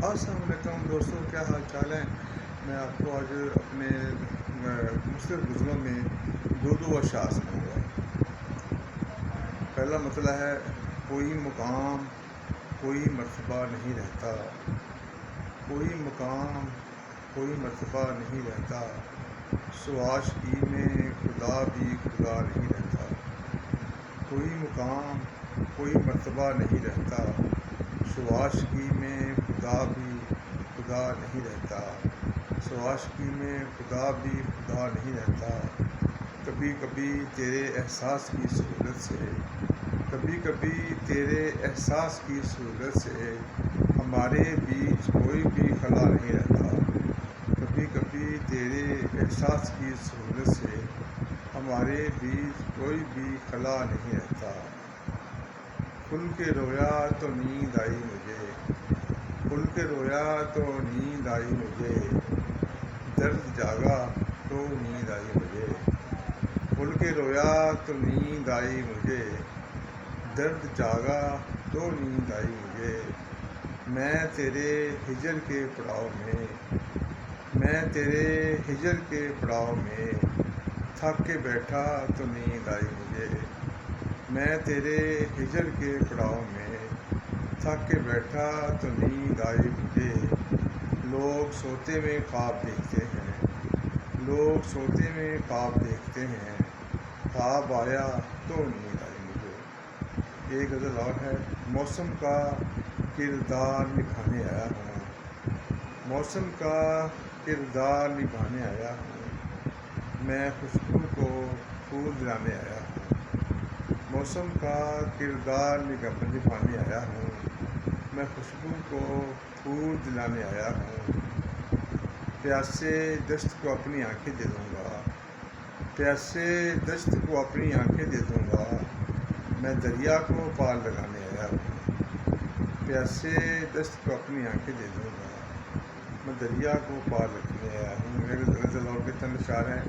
السلام علیکم دوستوں، کیا حال چال ہے؟ میں آپ کو آج اپنے مختلف غزلوں میں دو اشعار سناؤں گا۔ پہلا مسئلہ ہے، کوئی مقام کوئی مرتبہ نہیں رہتا، کوئی مقام کوئی مرتبہ نہیں رہتا، سو عاشقی میں خدا بھی خدا نہیں رہتا۔ کوئی مقام کوئی مرتبہ نہیں رہتا، سو عاشقی میں خدا بھی خدا نہیں رہتا، سو عاشقی میں خدا بھی خدا نہیں رہتا۔ کبھی کبھی تیرے احساس کی سہولت سے، کبھی کبھی تیرے احساس کی سہولت سے ہمارے بیچ کوئی بھی خلا نہیں رہتا۔ کبھی کبھی تیرے احساس کی سہولت سے ہمارے بیچ کوئی بھی خلا نہیں رہتا۔ کھل کے رویا تو نیند آئی مجھے، کھل کے رویا تو نیند آئی مجھے، درد جاگا تو نیند آئی مجھے۔ کھل کے رویا تو نیند آئی مجھے، درد جاگا تو نیند آئی مجھے۔ میں تیرے ہجر کے پڑاؤ میں، میں تیرے ہجر کے پڑاؤ میں تھک کے بیٹھا تو نیند آئی مجھے۔ میں تیرے ہجر کے پڑاؤ میں تھک کے بیٹھا تو نیند آئی مجھے۔ لوگ سوتے میں خواب دیکھتے ہیں، لوگ سوتے میں خواب دیکھتے ہیں، خواب آیا تو نیند آئی مجھے۔ ایک غزل اور ہے، موسم کا کردار نبھانے آیا ہوں، موسم کا کردار نبھانے آیا ہوں، میں خوشبو کو پھول دلانے آیا ہوں۔ موسم کا کردار نبھانے آیا ہوں، میں خوشبو کو پھول دلانے آیا ہوں۔ پیاسے دشت کو اپنی آنکھیں دے دوں گا، پیاسے دشت کو اپنی آنکھیں دے دوں گا، میں دریا کو پار لگانے آیا ہوں۔ پیاسے دشت کو اپنی آنکھیں دے دوں گا، میں دریا کو پار لگانے آیا ہوں۔ میرے غزل اور کے چند اشعار ہیں۔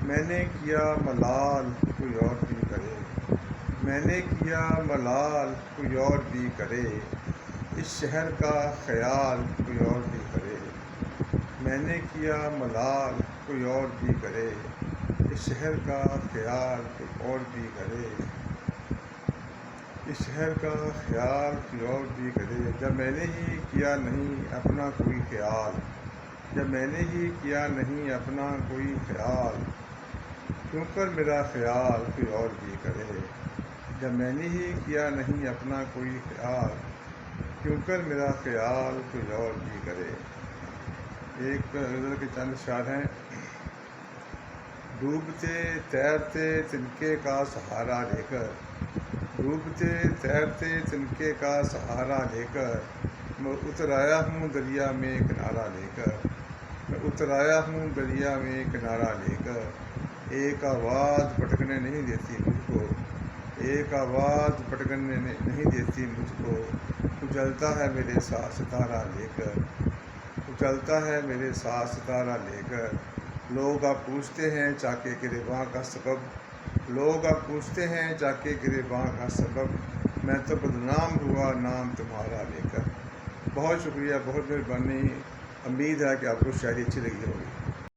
میں نے کیا ملال کوئی اور بھی کرے، میں نے کیا ملال کوئی اور بھی کرے، اس شہر کا خیال کوئی اور بھی کرے۔ میں نے کیا ملال کوئی اور بھی کرے، اس شہر کا خیال کوئی اور بھی کرے، اس شہر کا خیال کوئی اور بھی کرے۔ جب میں نے ہی کیا نہیں اپنا کوئی خیال، جب میں نے ہی کیا نہیں اپنا کوئی خیال، کیوں کر میرا خیال کوئی اور بھی کرے۔ جب میں نے ہی کیا نہیں اپنا کوئی خیال، کیوں کر میرا خیال کوئی اور بھی کرے۔ ایک غزل کے چند اشعار ہیں۔ ڈوبتے تیرتے تنکے کا سہارا لے کر، ڈوبتے تیرتے تنکے کا سہارا لے کر میں اتر آیا ہوں دریا میں کنارہ لے کر، میں اتر آیا ہوں دریا میں کنارہ لے کر۔ ایک آواز بھٹکنے نہیں دیتی مجھ کو، ایک آواز بھٹکنے نہیں دیتی مجھ کو، اجلتا ہے میرے ساتھ ستارہ لے کر، اجلتا ہے میرے ساتھ ستارہ لے کر۔ لوگ آپ پوچھتے ہیں چاکے گریباں کا سبب، لوگ آپ پوچھتے ہیں چاکے گریباں کا سبب، میں تو بدنام ہوا نام تمہارا لے کر۔ بہت شکریہ، بہت مہربانی۔ امید ہے کہ آپ کو شاعری اچھی لگی ہوگی۔